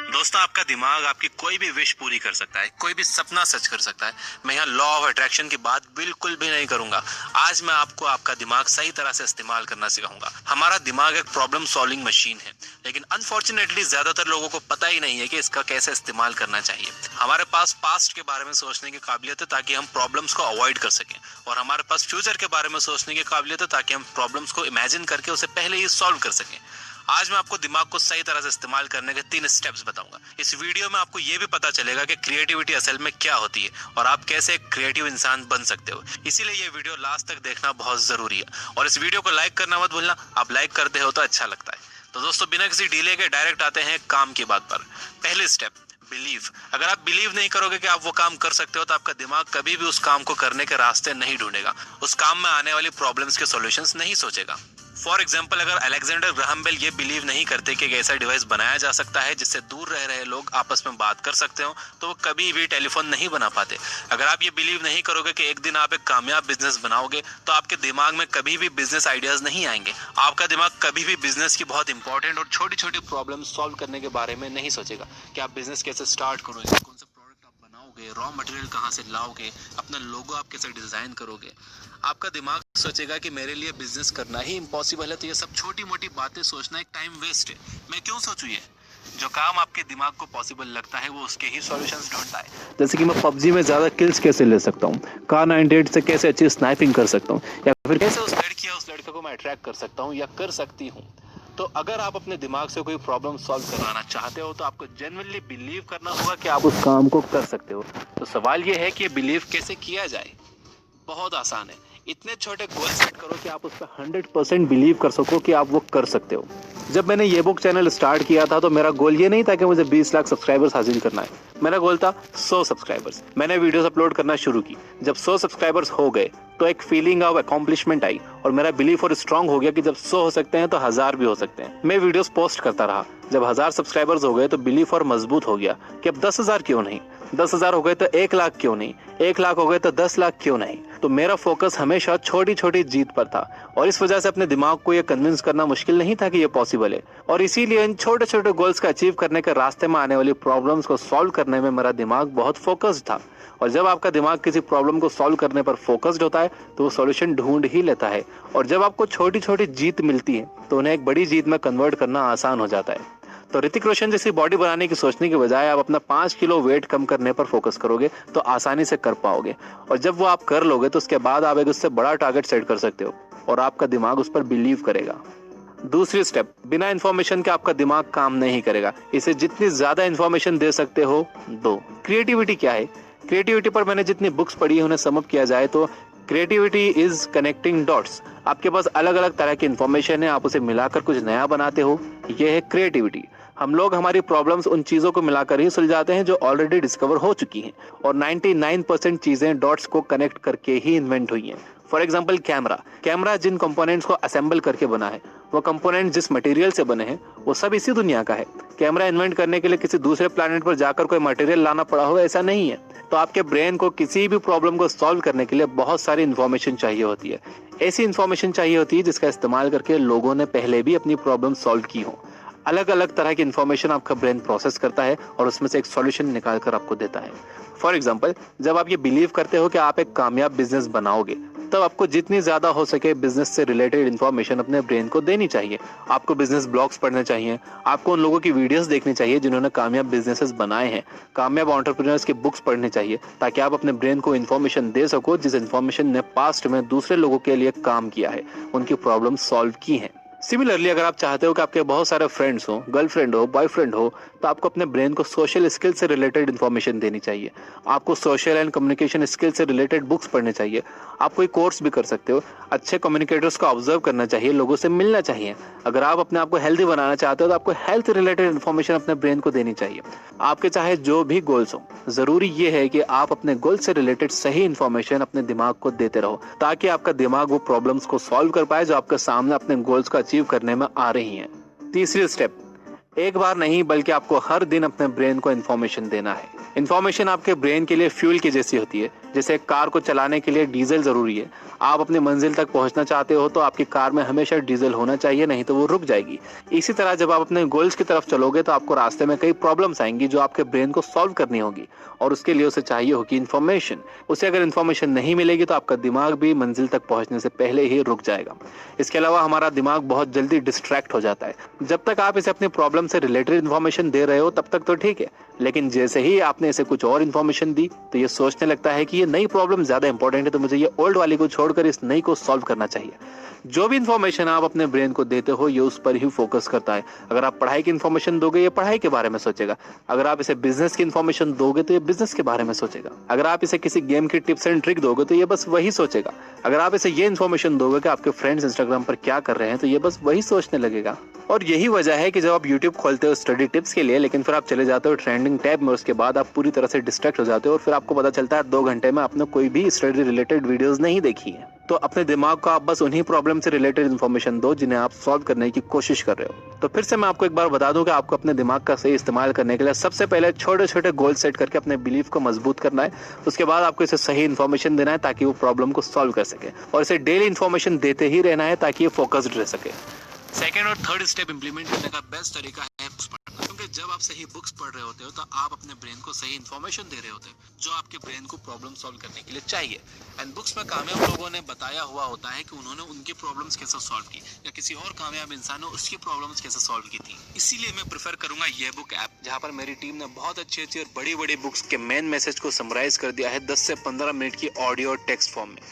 दोस्तों, आपका दिमाग आपकी कोई भी विश पूरी कर सकता है, कोई भी सपना सच कर सकता है। मैं यहाँ लॉ ऑफ अट्रैक्शन की बात बिल्कुल भी नहीं करूंगा। आज मैं आपको आपका दिमाग सही तरह से इस्तेमाल करना सिखाऊंगा। हमारा दिमाग एक प्रॉब्लम सॉल्विंग मशीन है, लेकिन अनफॉर्चुनेटली ज्यादातर लोगों को पता ही नहीं है कि इसका कैसे इस्तेमाल करना चाहिए। हमारे पास पास्ट के बारे में सोचने की काबिलियत है ताकि हम प्रॉब्लम्स को अवॉइड कर सकें, और हमारे पास फ्यूचर के बारे में सोचने की काबिलियत है ताकि हम प्रॉब्लम्स को इमेजिन करके उसे पहले ही सॉल्व कर सकें। आज मैं आपको दिमाग को सही तरह से इस्तेमाल करने के 3 स्टेप्स बताऊंगा। इस वीडियो में आपको ये भी पता चलेगा कि क्रिएटिविटी असल में क्या होती है और आप कैसे एक क्रिएटिव इंसान बन सकते हो। इसीलिए ये वीडियो लास्ट तक देखना बहुत जरूरी है, और इस वीडियो को लाइक करना मत भूलना। आप लाइक करते हो तो अच्छा लगता है। तो दोस्तों, बिना किसी डिले के डायरेक्ट आते हैं काम की बात पर। पहले स्टेप, बिलीव। अगर आप बिलीव नहीं करोगे कि आप वो काम कर सकते हो तो आपका दिमाग कभी भी उस काम को करने के रास्ते नहीं ढूंढेगा, उस काम में आने वाली प्रॉब्लम्स के सॉल्यूशंस नहीं सोचेगा। फॉर एग्जाम्पल, अगर अलेक्जेंडर ग्राहम बेल ये बिलीव नहीं करते कि एक ऐसा डिवाइस बनाया जा सकता है जिससे दूर रह रहे लोग आपस में बात कर सकते हो, तो वो कभी भी टेलीफोन नहीं बना पाते। अगर आप ये बिलीव नहीं करोगे कि एक दिन आप एक कामयाब बिजनेस बनाओगे, तो आपके दिमाग में कभी भी बिजनेस आइडियाज नहीं आएंगे। आपका दिमाग कभी भी बिजनेस की बहुत इंपॉर्टेंट और छोटी छोटी प्रॉब्लम सॉल्व करने के बारे में नहीं सोचेगा कि आप बिजनेस कैसे स्टार्ट करोगे, कौन सा प्रोडक्ट आप बनाओगे, रॉ मटेरियल कहाँ से लाओगे, अपना लोगो आप कैसे डिजाइन करोगे। आपका दिमाग सोचेगा कि मेरे लिए बिजनेस करना ही इम्पॉसिबल है, तो ये सब छोटी मोटी बातें सोचना एक टाइम वेस्ट है। मैं क्यों सोचूं ये? जो काम आपके दिमाग को पॉसिबल लगता है वो उसके ही सॉल्यूशंस ढूंढता है। जैसे कि मैं पबजी में ज्यादा किल्स कैसे ले सकता हूँ, कार 98 से कैसे अच्छी स्नाइपिंग कर सकता हूँ, या फिर कैसे उस लड़की या उस लड़के को मैं अट्रैक्ट कर सकता हूँ या कर सकती हूँ। तो अगर आप अपने दिमाग से कोई प्रॉब्लम सॉल्व करवाना चाहते हो तो आपको जेन्युइनली बिलीव करना होगा कि आप उस काम को कर सकते हो। तो सवाल ये है कि ये बिलीव कैसे किया जाए। बहुत आसान है। इतने छोटे गोल सेट करो कि आप उस पर 100% बिलीव कर सको कि आप वो कर सकते हो। जब मैंने ये बुक चैनल स्टार्ट किया था तो मेरा गोल ये नहीं था कि मुझे 20 लाख सब्सक्राइबर्स हासिल करना है। मेरा गोल था 100 सब्सक्राइबर्स। मैंने वीडियोस अपलोड करना शुरू की। जब 100 सब्सक्राइबर्स हो गए तो एक फीलिंग ऑफ अकॉम्प्लिशमेंट आई, और मेरा बिलीफ और स्ट्रांग हो गया कि जब 100 हो सकते हैं तो 1000 भी हो सकते हैं। मैं वीडियोस पोस्ट करता रहा। जब 1000 सब्सक्राइबर्स हो गए तो बिलीफ और मजबूत हो गया कि अब 10,000 क्यों नहीं, 10,000 हो गए तो 1 लाख क्यों नहीं, 1 लाख हो गए तो 10 लाख क्यों नहीं। तो मेरा फोकस हमेशा छोटी छोटी जीत पर था, और इस वजह से अपने दिमाग को यह कन्विंस करना मुश्किल नहीं था कि यह पॉसिबल है। और इसीलिए इन छोटे छोटे गोल्स का अचीव करने के रास्ते में आने वाली प्रॉब्लम्स को सॉल्व करने में मेरा दिमाग बहुत फोकस्ड था। और जब आपका दिमाग किसी प्रॉब्लम को सॉल्व करने पर फोकस्ड होता है तो वो सॉल्यूशन ढूंढ ही लेता है। और जब आपको छोटी छोटी जीत मिलती है तो उन्हें एक बड़ी जीत में कन्वर्ट करना आसान हो जाता है। तो ऋतिक रोशन जैसी बॉडी बनाने की सोचने के बजाय आप अपना 5 किलो वेट कम करने पर फोकस करोगे तो आसानी से कर पाओगे। और जब वो आप कर लोगे तो उसके बाद आप एक उससे बड़ा टारगेट सेट कर सकते हो, और आपका दिमाग उस पर बिलीव करेगा। दूसरी स्टेप, बिना इंफॉर्मेशन के आपका दिमाग काम नहीं करेगा। इसे जितनी ज्यादा इंफॉर्मेशन दे सकते हो दो। क्रिएटिविटी क्या है? क्रिएटिविटी पर मैंने जितनी बुक्स पढ़ी है उन्हें समअप किया जाए तो क्रिएटिविटी इज कनेक्टिंग डॉट्स। आपके पास अलग अलग तरह की इंफॉर्मेशन है, आप उसे मिलाकर कुछ नया बनाते हो, यह है क्रिएटिविटी। हम लोग हमारी प्रॉब्लम्स उन चीजों को मिलाकर ही सुलझाते हैं जो ऑलरेडी डिस्कवर हो चुकी हैं, और 99% चीजें डॉट्स को कनेक्ट करके ही इन्वेंट हुई हैं। फॉर एग्जाम्पल, कैमरा जिन कंपोनेंट्स को असेंबल करके बना है, वो कंपोनेंट जिस मटेरियल से बने हैं, वो सब इसी दुनिया का है। कैमरा इन्वेंट करने के लिए किसी दूसरे प्लैनेट पर जाकर कोई मटेरियल लाना पड़ा हो, ऐसा नहीं है। तो आपके ब्रेन को किसी भी प्रॉब्लम को सॉल्व करने के लिए बहुत सारी इन्फॉर्मेशन चाहिए होती है। ऐसी इन्फॉर्मेशन चाहिए होती है जिसका इस्तेमाल करके लोगों ने पहले भी अपनी प्रॉब्लम सॉल्व की हो। अलग अलग तरह की इन्फॉर्मेशन आपका ब्रेन प्रोसेस करता है और उसमें से एक सॉल्यूशन निकाल कर आपको देता है। फॉर एग्जाम्पल, जब आप ये बिलीव करते हो कि आप एक कामयाब बिजनेस बनाओगे, तब आपको जितनी ज्यादा हो सके बिजनेस से रिलेटेड इन्फॉर्मेशन अपने ब्रेन को देनी चाहिए। आपको बिजनेस ब्लॉग्स पढ़ने चाहिए, आपको उन लोगों की वीडियोस देखनी चाहिए जिन्होंने कामयाब बिजनेसेस बनाए हैं, कामयाब एंटरप्रेन्योर्स की बुक्स पढ़नी चाहिए, ताकि आप अपने ब्रेन को इन्फॉर्मेशन दे सको जिस इन्फॉर्मेशन ने पास्ट में दूसरे लोगों के लिए काम किया है, उनकी प्रॉब्लम सॉल्व की है। सिमिलरली, अगर आप चाहते हो कि आपके बहुत सारे फ्रेंड्स हो, गर्लफ्रेंड हो, बॉयफ्रेंड हो, तो आपको अपने ब्रेन को सोशल स्किल से रिलेटेड इन्फॉर्मेशन देनी चाहिए। आपको सोशल एंड कम्युनिकेशन स्किल से रिलेटेड बुक्स पढ़ने चाहिए। आप कोई कोर्स भी कर सकते हो। अच्छे कम्युनिकेटर्स को ऑब्जर्व करना चाहिए, लोगों से मिलना चाहिए। अगर आप अपने आप को हेल्दी बनाना चाहते हो तो आपको हेल्थ रिलेटेड इन्फॉर्मेशन अपने ब्रेन को देनी चाहिए। आपके चाहे जो भी गोल्स हो, जरूरी ये है कि आप अपने गोल से रिलेटेड सही इन्फॉर्मेशन अपने दिमाग को देते रहो, ताकि आपका दिमाग वो प्रॉब्लम्स को सॉल्व कर पाए जो आपके सामने अपने गोल्स को अचीव करने में आ रही हैं। तीसरी स्टेप, एक बार नहीं बल्कि आपको हर दिन अपने ब्रेन को इन्फॉर्मेशन देना है। इन्फॉर्मेशन आपके ब्रेन के लिए फ्यूल की जैसी होती है। जैसे कार को चलाने के लिए डीजल जरूरी है। आप अपनी मंजिल तक पहुंचना चाहते हो तो आपकी कार में हमेशा डीजल होना चाहिए, नहीं तो वो रुक जाएगी। इसी तरह जब आप अपने गोल्स की तरफ चलोगे तो आपको रास्ते में कई प्रॉब्लम्स आएंगी जो आपके ब्रेन को सॉल्व करनी होगी, और उसके लिए उसे चाहिए होगी इन्फॉर्मेशन। उसे अगर इन्फॉर्मेशन नहीं मिलेगी तो आपका दिमाग भी मंजिल तक पहुंचने से पहले ही रुक जाएगा। इसके अलावा हमारा दिमाग बहुत जल्दी डिस्ट्रैक्ट हो जाता है। जब तक आप इसे अपनी प्रॉब्लम से रिलेटेड इन्फॉर्मेशन दे रहे हो तब तक तो ठीक है, लेकिन जैसे ही आपने इसे कुछ और इन्फॉर्मेशन दी तो ये सोचने लगता है कि ये नई प्रॉब्लम ज्यादा इंपॉर्टेंट है, तो मुझे ये ओल्ड वाली को छोड़कर इस नई को सॉल्व करना चाहिए। जो भी इन्फॉर्मेशन आप अपने ब्रेन को देते हो ये उस पर ही फोकस करता है। अगर आप पढ़ाई की इन्फॉर्मेशन दोगे ये पढ़ाई के बारे में सोचेगा। अगर आप इसे बिजनेस की इन्फॉर्मेशन दोगे तो ये बिजनेस के बारे में सोचेगा। अगर आप इसे किसी गेम की टिप्स एंड ट्रिक दोगे तो ये बस वही सोचेगा। अगर आप इसे ये इन्फॉर्मेशन दोगे कि आपके फ्रेंड्स इंस्टाग्राम पर क्या कर रहे हैं तो ये बस वही सोचने लगेगा। और यही वजह है कि जब आप YouTube खोलते हो स्टडी टिप्स के लिए, लेकिन फिर आप चले जाते हो ट्रेंडिंग टैब में, उसके बाद आप पूरी तरह से डिस्ट्रैक्ट हो जाते हो और फिर आपको पता चलता है 2 घंटे में आपने कोई भी स्टडी रिलेटेड वीडियोस नहीं देखी है। तो अपने दिमाग को आप बस उन्हीं प्रॉब्लम से रिलेटेड इन्फॉर्मेशन दो जिन्हें आप सॉल्व करने की कोशिश कर रहे हो। तो फिर से मैं आपको एक बार बता दूं कि आपको अपने दिमाग का सही इस्तेमाल करने के लिए सबसे पहले छोटे छोटे गोल सेट करके अपने बिलीफ को मजबूत करना है। उसके बाद आपको इसे सही इन्फॉर्मेशन देना है ताकि वो प्रॉब्लम को सॉल्व कर सके, और इसे डेली इन्फॉर्मेशन देते ही रहना है ताकि ये फोकस्ड रह सके। सेकेंड और थर्ड स्टेप इंप्लीमेंट करने का बेस्ट तरीका है बुक्स पढ़ना, क्योंकि जब आप सही बुक्स पढ़ रहे होते हो तो आप अपने ब्रेन को सही इन्फॉर्मेशन दे रहे होते हो जो आपके ब्रेन को प्रॉब्लम सॉल्व करने के लिए चाहिए। एंड बुक्स में कामयाब लोगों ने बताया हुआ होता है कि उन्होंने उनकी प्रॉब्लम्स कैसे सॉल्व की, या किसी और कामयाब इंसान ने उसकी प्रॉब्लम्स कैसे सॉल्व की थी। इसीलिए मैं प्रेफर करूंगा ये बुक ऐप, जहाँ पर मेरी टीम ने बहुत अच्छी अच्छी और बड़ी बड़ी बुक्स के मेन मैसेज को समराइज कर दिया है 10 से 15 मिनट की ऑडियो और टेक्स्ट फॉर्म में।